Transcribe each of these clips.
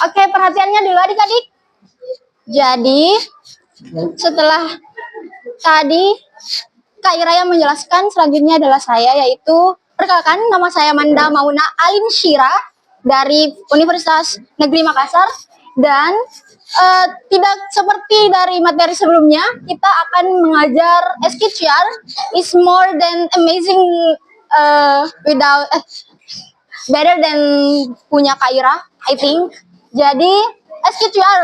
Oke, perhatiannya dulu adik-adik. Jadi, setelah tadi Kak Ira yang menjelaskan, selanjutnya adalah saya, yaitu perkenalkan, nama saya Manda Mauna Alin Shira dari Universitas Negeri Makassar. Dan tidak seperti dari materi sebelumnya, kita akan mengajar SKCR is more than amazing without better than punya Kak Ira, I think. Jadi SKCR,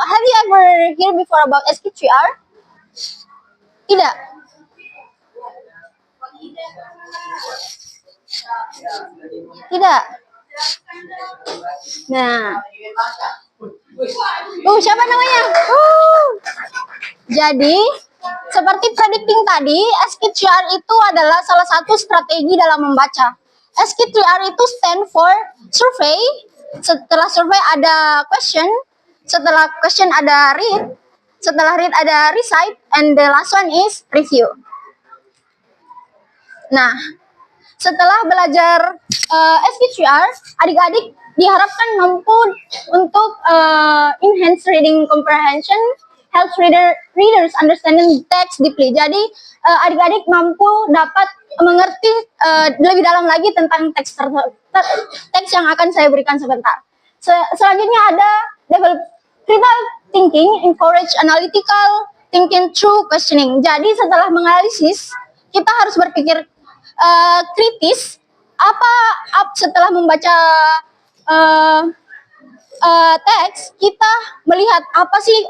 have you ever hear before about SKCR? Tidak. Tidak. Nah. Siapa namanya? Jadi, seperti predicting tadi, SKCR itu adalah salah satu strategi dalam membaca. SKCR itu stand for survey. Setelah survey ada question. Setelah question ada read. Setelah read ada recite. And the last one is review. Nah, setelah belajar SKCR, adik-adik diharapkan mampu untuk enhance reading comprehension, help readers understanding text deeply. Jadi adik-adik mampu dapat mengerti lebih dalam lagi tentang teks yang akan saya berikan sebentar. Selanjutnya ada develop critical thinking, encourage analytical thinking through questioning. Jadi setelah menganalisis, kita harus berpikir kritis. Setelah membaca teks, kita melihat apa sih,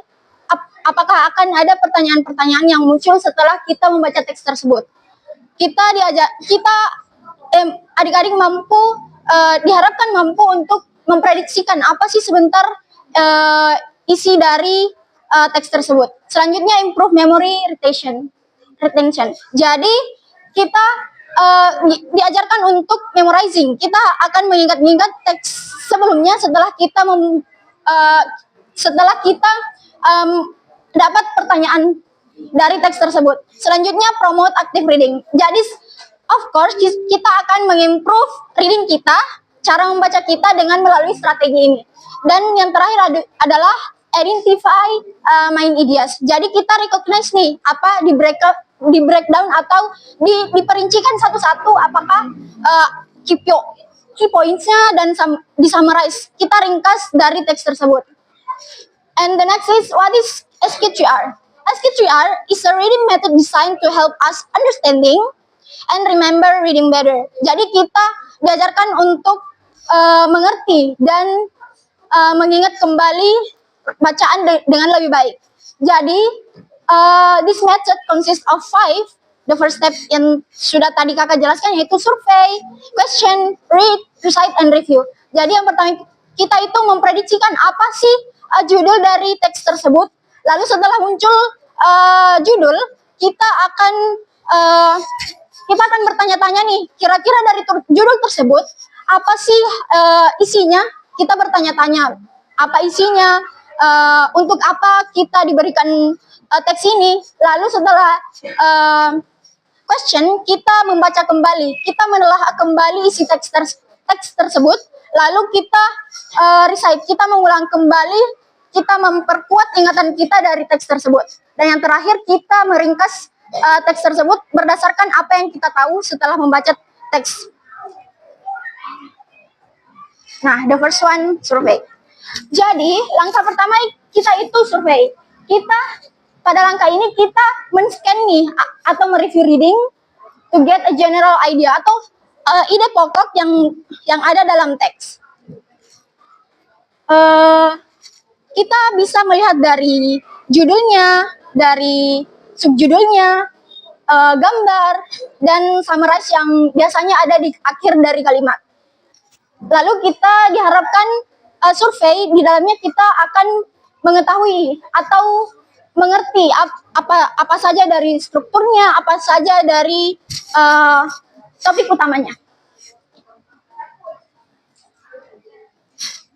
apakah akan ada pertanyaan-pertanyaan yang muncul setelah kita membaca teks tersebut. Adik-adik mampu, diharapkan mampu untuk memprediksikan apa sih sebentar isi dari teks tersebut. Selanjutnya improve memory retention. Jadi kita diajarkan untuk memorizing. Kita akan mengingat-ingat teks sebelumnya setelah kita dapat pertanyaan dari teks tersebut. Selanjutnya promote active reading. Jadi of course kita akan mengimprove reading kita, cara membaca kita dengan melalui strategi ini. Dan yang terakhir adalah identify main ideas. Jadi kita recognize nih apa di breakdown atau diperincikan satu-satu apakah key points-nya dan di summarize. Kita ringkas dari teks tersebut. And the next is, what is SKCR? SKCR is a reading method designed to help us understanding and remember reading better. Jadi kita diajarkan untuk mengerti dan mengingat kembali bacaan dengan lebih baik. Jadi this method consists of 5. The first step yang sudah tadi kakak jelaskan yaitu survey, question, read, recite, and review. Jadi yang pertama kita itu memprediksikan apa sih judul dari teks tersebut. Lalu setelah muncul judul, kita akan bertanya-tanya nih, kira-kira dari judul tersebut apa sih isinya? Kita bertanya-tanya apa isinya, untuk apa kita diberikan teks ini. Lalu setelah question, kita membaca kembali, kita menelaah kembali isi teks tersebut. Lalu kita recite, kita mengulang kembali, kita memperkuat ingatan kita dari teks tersebut. Dan yang terakhir, kita meringkas teks tersebut berdasarkan apa yang kita tahu setelah membaca teks. Nah, the first one, survey. Jadi, langkah pertama kita itu survei. Pada langkah ini kita men-scan nih atau mereview reading to get a general idea atau ide pokok yang ada dalam teks. Kita bisa melihat dari judulnya, dari subjudulnya, gambar, dan summarize yang biasanya ada di akhir dari kalimat. Lalu kita diharapkan survei, di dalamnya kita akan mengetahui atau mengerti apa saja dari strukturnya, apa saja dari topik utamanya.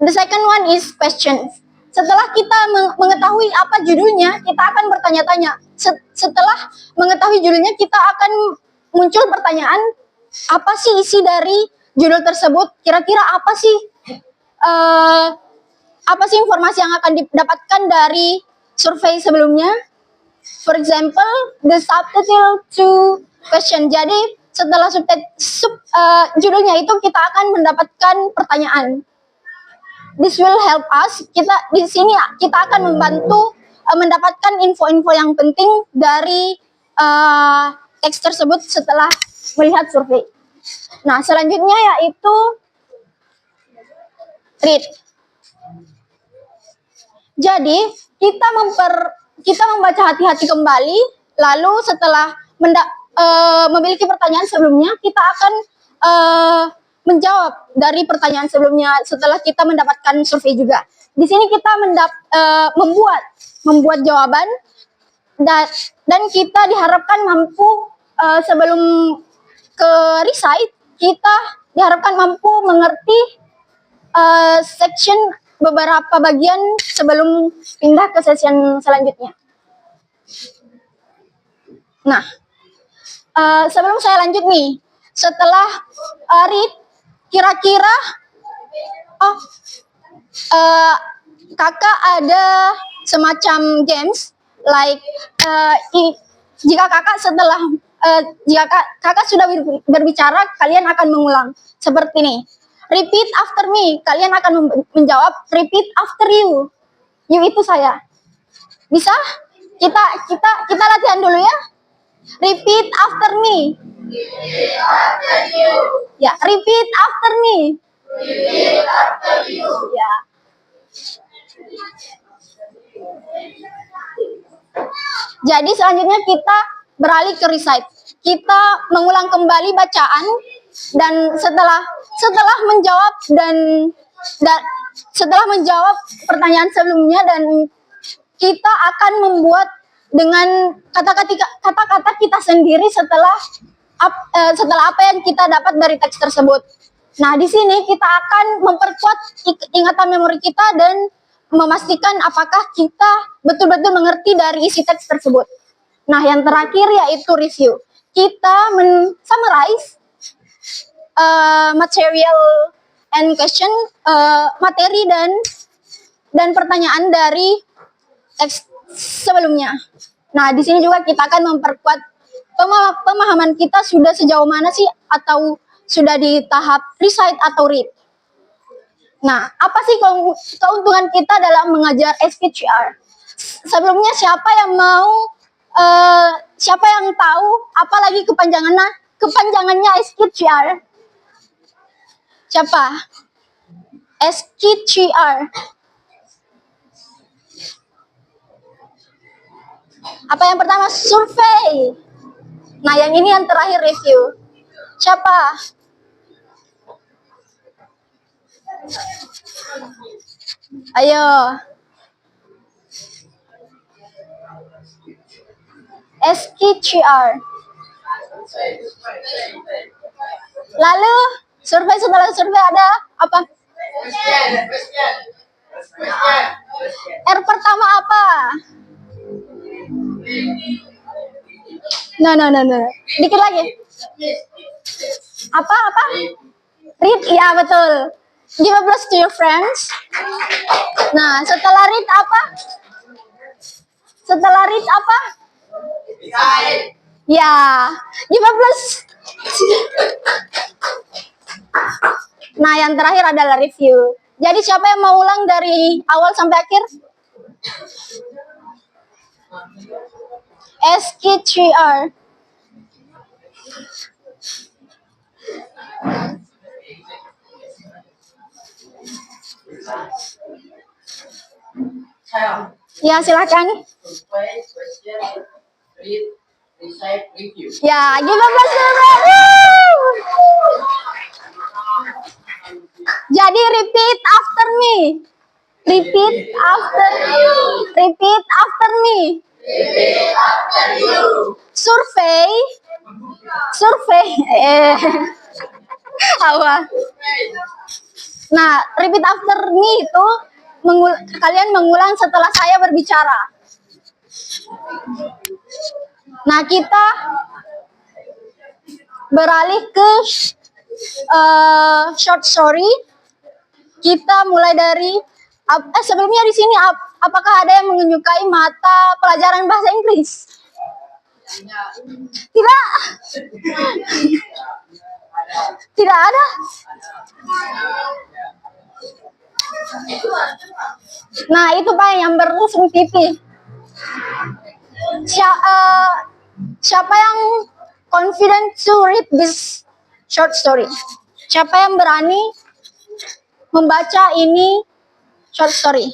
The second one is questions. Setelah kita mengetahui apa judulnya, kita akan bertanya-tanya. Setelah mengetahui judulnya, kita akan muncul pertanyaan, apa sih isi dari judul tersebut? Kira-kira apa sih apa sih informasi yang akan didapatkan dari survei sebelumnya? For example, the subtitle to question. Jadi setelah judulnya itu kita akan mendapatkan pertanyaan. This will help us. Kita di sini kita akan membantu mendapatkan info-info yang penting dari teks tersebut setelah melihat survei. Nah, selanjutnya yaitu read. Jadi kita membaca hati-hati kembali, lalu setelah memiliki pertanyaan sebelumnya, kita akan menjawab dari pertanyaan sebelumnya setelah kita mendapatkan survei juga. Di sini kita membuat jawaban dan kita diharapkan mampu sebelum ke recite, kita diharapkan mampu mengerti section beberapa bagian sebelum pindah ke session selanjutnya. Nah, sebelum saya lanjut nih, setelah read, kira-kira kakak ada semacam games like jika kakak sudah berbicara, kalian akan mengulang seperti ini. Repeat after me. Kalian akan menjawab repeat after you. You itu saya. Bisa? Kita latihan dulu ya. Repeat after me. Repeat after you. Ya, repeat after me. Repeat after you. Ya. Jadi selanjutnya kita beralih ke recite. Kita mengulang kembali bacaan dan setelah menjawab setelah menjawab pertanyaan sebelumnya, dan kita akan membuat dengan kata-kata kita sendiri setelah apa yang kita dapat dari teks tersebut. Nah, di sini kita akan memperkuat ingatan memori kita dan memastikan apakah kita betul-betul mengerti dari isi teks tersebut. Nah, yang terakhir yaitu review. Kita summarize material and question, materi dan pertanyaan dari teks sebelumnya. Nah, di sini juga kita akan memperkuat pemahaman kita sudah sejauh mana sih, atau sudah di tahap recite atau read. Nah, apa sih keuntungan kita dalam mengajar SKCR? Sebelumnya siapa yang tahu apalagi kepanjangannya SKCR? Siapa? SKCR. Apa yang pertama? Survei. Nah, yang ini yang terakhir review. Siapa? Ayo. SKCR. Lalu setelah survei ada apa? R pertama apa? No. Dikit lagi. Apa? Read, ya betul. Give applause to your friends. Nah, setelah read apa? Ya, give applause. Nah, yang terakhir adalah review. Jadi siapa yang mau ulang dari awal sampai akhir? SKCR. Ya, silakan. Ya, give applause. Jadi repeat after me. Repeat after you. Repeat after me. Repeat after you. Survey. Apa? Nah, repeat after me itu kalian mengulang setelah saya berbicara. Nah, kita beralih ke short story. Kita mulai dari Sebelumnya di sini apakah ada yang menyukai mata pelajaran bahasa Inggris? Tidak. Tidak ada. Nah, itu Pak yang berlangsung TV. Siapa yang confident to read this short story? Siapa yang berani membaca ini short story?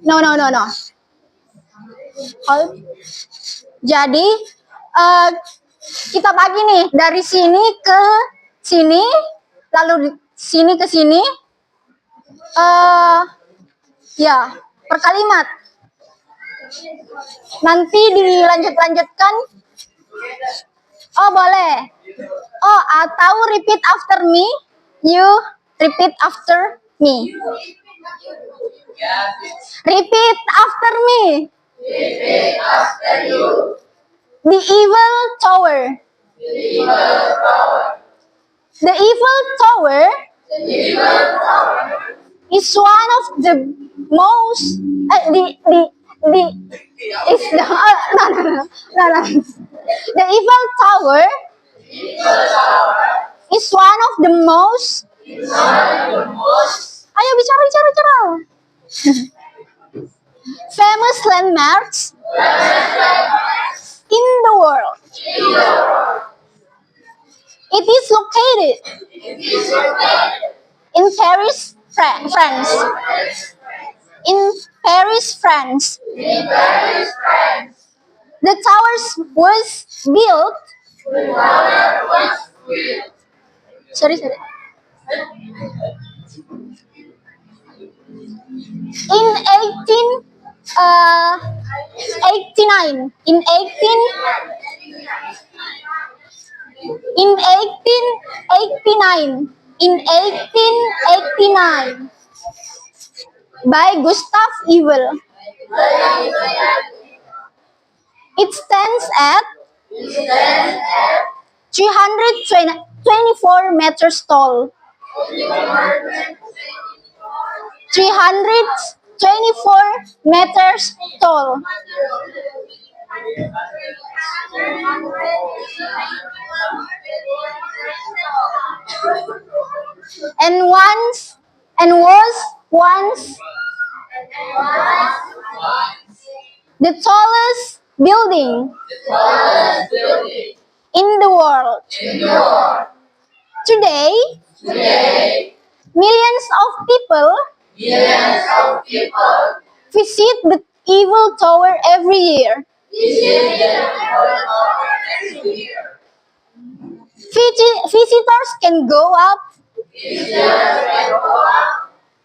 No. Jadi kita bagi nih dari sini ke sini, lalu sini ke sini. Ya, per kalimat. Nanti dilanjutkan. Oh, boleh. Oh, atau repeat after me. You repeat after me. Repeat after me. Repeat after you. The evil tower. The evil tower. The evil tower The evil tower is one of the most is the no. The evil tower is one of the most. Ayo bicara. Famous landmarks in the world. It is located in Paris, France. In Paris, France. The towers was built. Sorry. In 1889. In 1889. In 1889. By Gustav Eiffel. It stands at 324 meters tall. 324 meters tall. And was once the tallest building in the world. Today, millions of people visit the Eiffel Tower every year. Visitors can go up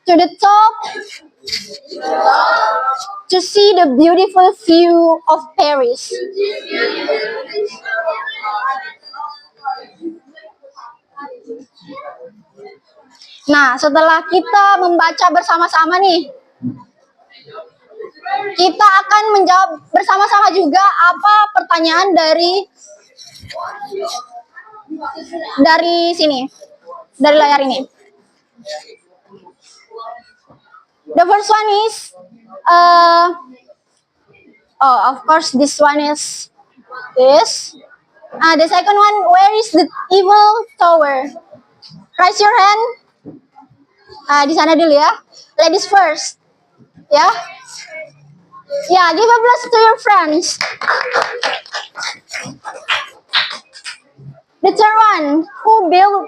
to the top to see the beautiful view of Paris. Nah, setelah kita membaca bersama-sama nih, kita akan menjawab bersama-sama juga apa pertanyaan dari sini, dari layar ini. The first one is, of course, this one is this. The second one, where is the Eiffel Tower? Raise your hand. Di sana dulu ya. Ladies first. Ya. Yeah, give applause to your friends. The third one, who built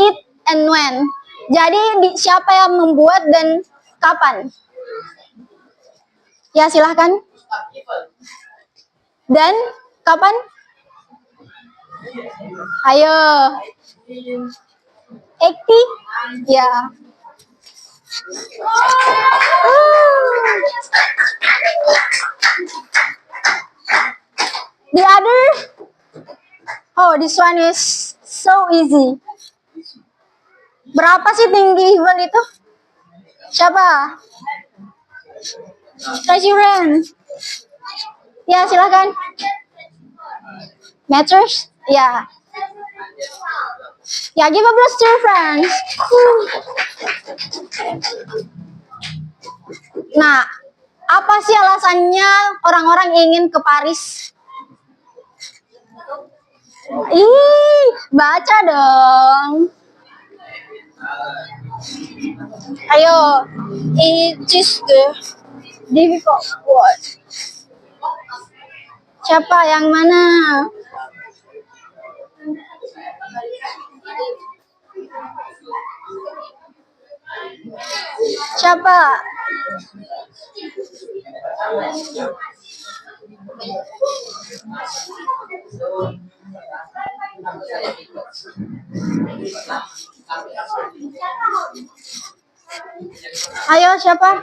it and when? Jadi siapa yang membuat dan kapan? Ya, silahkan. Dan kapan? Ayo. Ekti? Ya. The other? Oh, this one is so easy. Berapa sih tinggi Eiffel itu? Siapa? Raise your hand. Ya, silakan. Meters? Ya. Ya, give applause to your friends. Nah, apa sih alasannya orang-orang ingin ke Paris? Ih, baca dong. Ayo, it is the difficult word. Siapa yang mana? Siapa? Ayo siapa?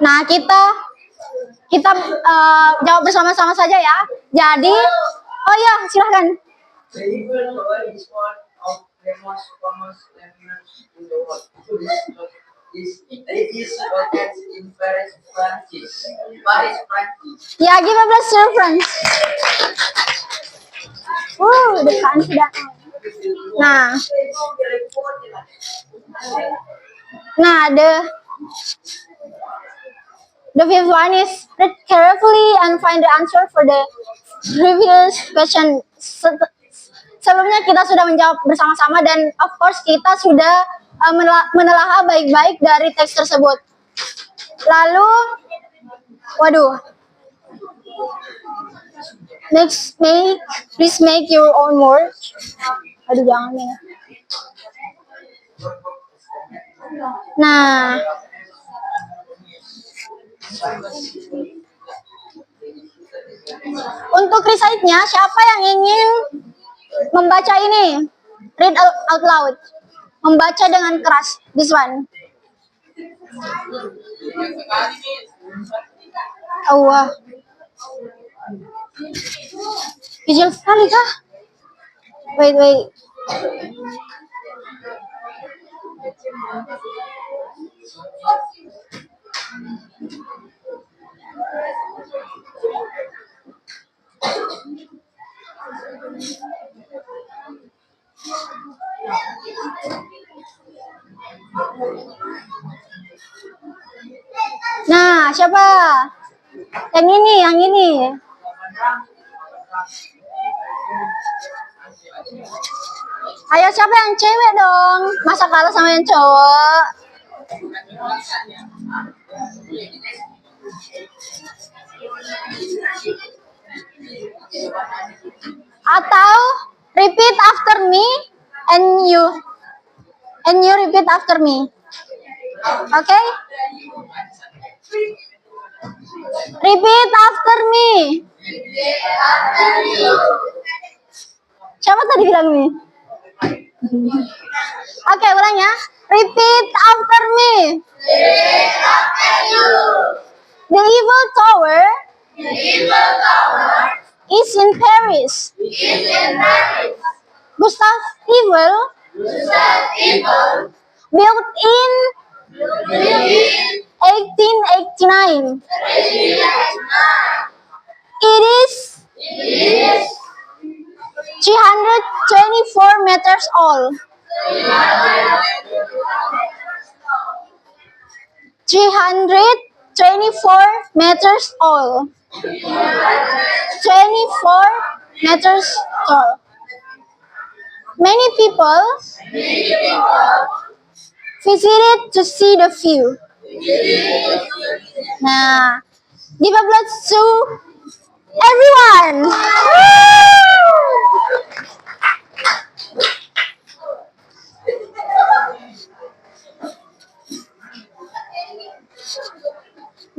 Nah, kita jawab bersama-sama saja ya. Jadi, oh ya, silahkan. The Eiffel Tower is one of the most famous landmarks in the world. It is located in Paris, France. Paris, France. Ya, give a blast reference. The fancy datang. Nah, the fifth one is read carefully and find the answer for the previous question. Sebelumnya kita sudah menjawab bersama-sama dan of course kita sudah menelaah baik-baik dari teks tersebut. Lalu, please make your own words. Aduh, jangan ya. Nah, untuk recite-nya, siapa yang ingin membaca ini? Read out loud. Membaca dengan keras. This one. Oh, wah. Kecil sekali kah? Wait. Nah, siapa? Yang ini. Ayo, siapa yang cewek dong? Masa kalah sama yang cowok? Atau repeat after me and you repeat after me. Okay? Repeat after me. Siapa tadi bilang ini? Oke, ulang ya. Repeat after me. Repeat after you. The Eiffel Tower The Eiffel Tower is in Paris. is in Paris. Gustave Eiffel Gustave Eiffel built in built in 1889. 1889. It is It is 324 meters tall. 324 meters tall. 24 meters tall. Many people visited to see the view. Nah, give applause to everyone.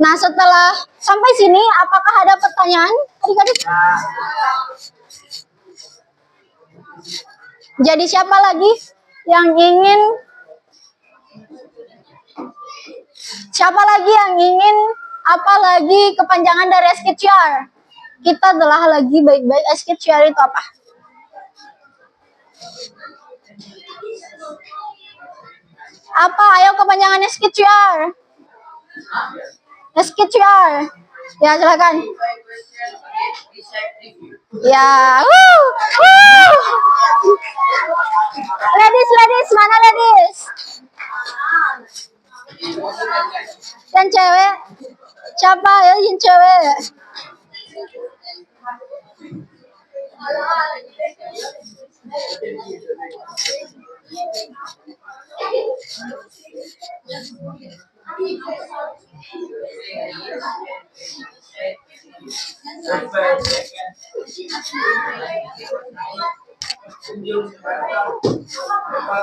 Nah, setelah sampai sini, apakah ada pertanyaan, adik-adik? Jadi siapa lagi yang ingin? Apalagi kepanjangan dari SKCR? Kita telah lagi baik-baik. SKCR itu apa? Apa? Ayo kepanjangan SKCR. SKCR. Ya, silakan. By question again, decide review. Ya, ladies, mana ladies? Yang cewek, siapa ya yang cewek?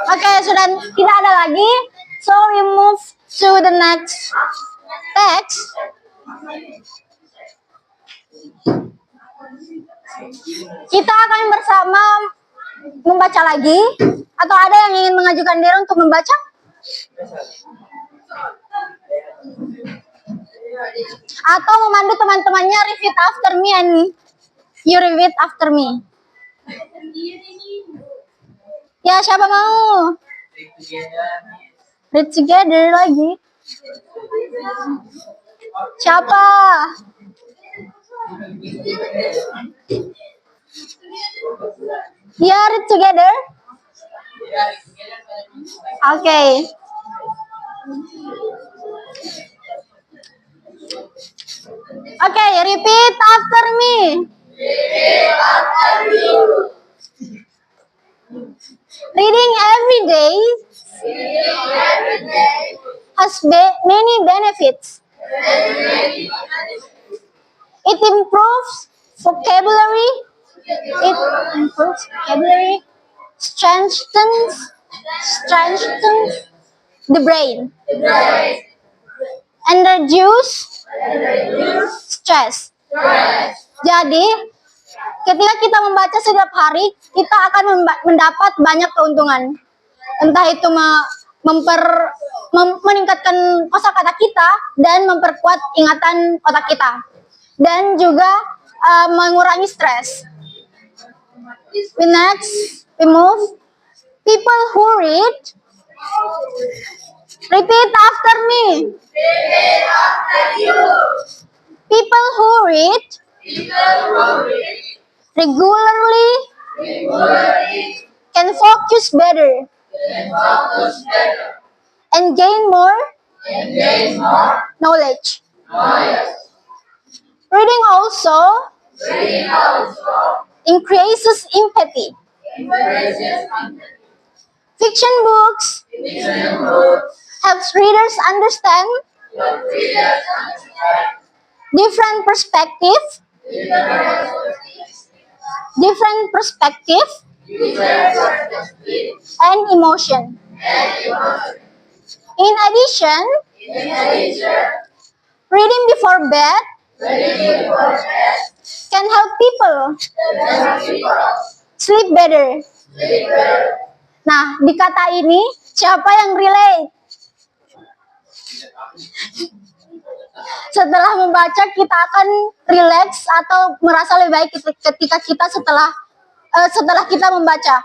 Oke, sudah tidak ada lagi. So we move to the next text. Kita akan bersama membaca lagi. Atau ada yang ingin mengajukan diri untuk membaca? Atau memandu teman-temannya repeat after me and you repeat after me. Ya, siapa mau? Read together lagi. Siapa? Ya, read together. Oke. Oke, repeat after me. Reading every day has many benefits. It improves vocabulary. It improves vocabulary, strengthens the brain, and reduce stress. Jadi, ketika kita membaca setiap hari, kita akan mendapat banyak keuntungan. Entah itu meningkatkan kosakata kita dan memperkuat ingatan otak kita. Dan juga mengurangi stres. We move. People who read. Repeat after me. People who read regularly can focus better and gain more knowledge. Reading also increases empathy. Fiction books helps readers understand different perspectives and emotion. In addition, reading before bed can help people sleep better. Nah, di kata ini siapa yang relate? Setelah membaca kita akan relax atau merasa lebih baik ketika kita setelah kita membaca.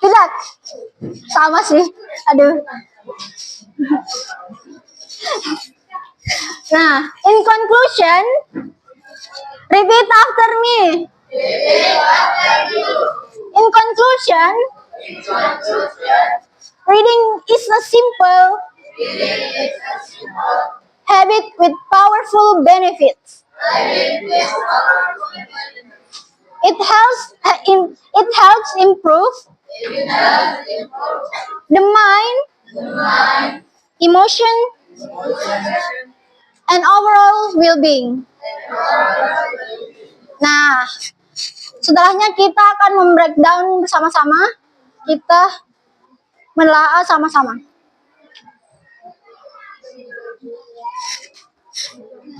Tidak? Sama sih. Aduh. Nah, in conclusion, repeat after me. In conclusion, reading is a simple habit with powerful benefits. It helps improve the mind, emotion, and overall well-being. Nah, setelahnya kita akan membreakdown bersama-sama. Kita menelaah sama-sama.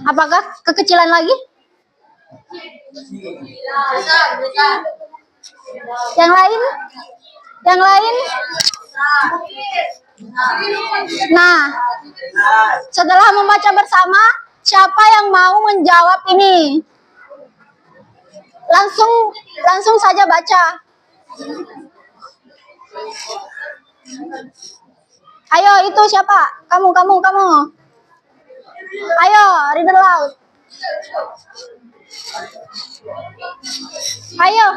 Apakah kekecilan lagi? Yang lain? Yang lain? Nah, setelah membaca bersama, siapa yang mau menjawab ini? Langsung saja baca. Ayo, itu siapa? Kamu. Ayo, read aloud. Ayo.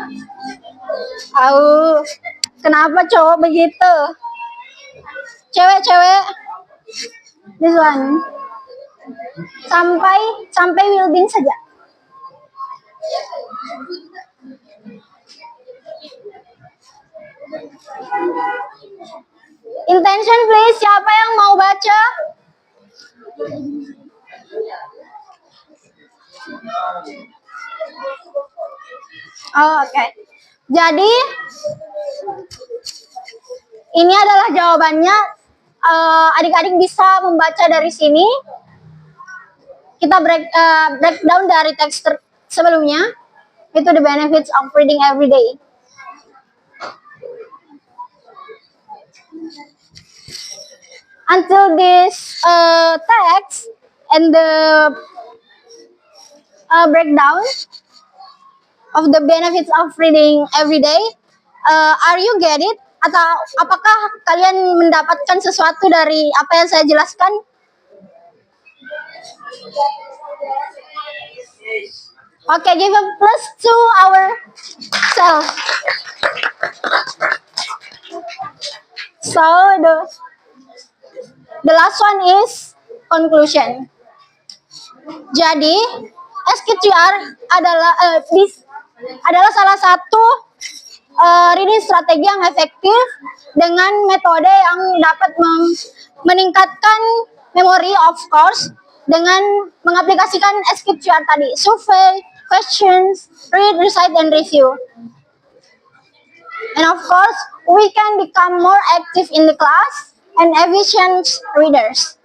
Kenapa cowok begitu? Cewek-cewek. This one. Sampai Wilding saja. Intention please, siapa yang mau baca? Oke. Jadi ini adalah jawabannya. Adik-adik bisa membaca dari sini. Kita breakdown dari teks sebelumnya. Itu the benefits of reading every day. Until this text and the breakdown of the benefits of reading every day, are you get it? Atau apakah kalian mendapatkan sesuatu dari apa yang saya jelaskan? Okay, give a plus to ourselves. So the last one is conclusion. Jadi SKTR adalah salah satu reading strategi yang efektif dengan metode yang dapat meningkatkan memori, of course, dengan mengaplikasikan SKTR tadi, survey, questions, read, recite, and review. And of course, we can become more active in the class and efficient readers.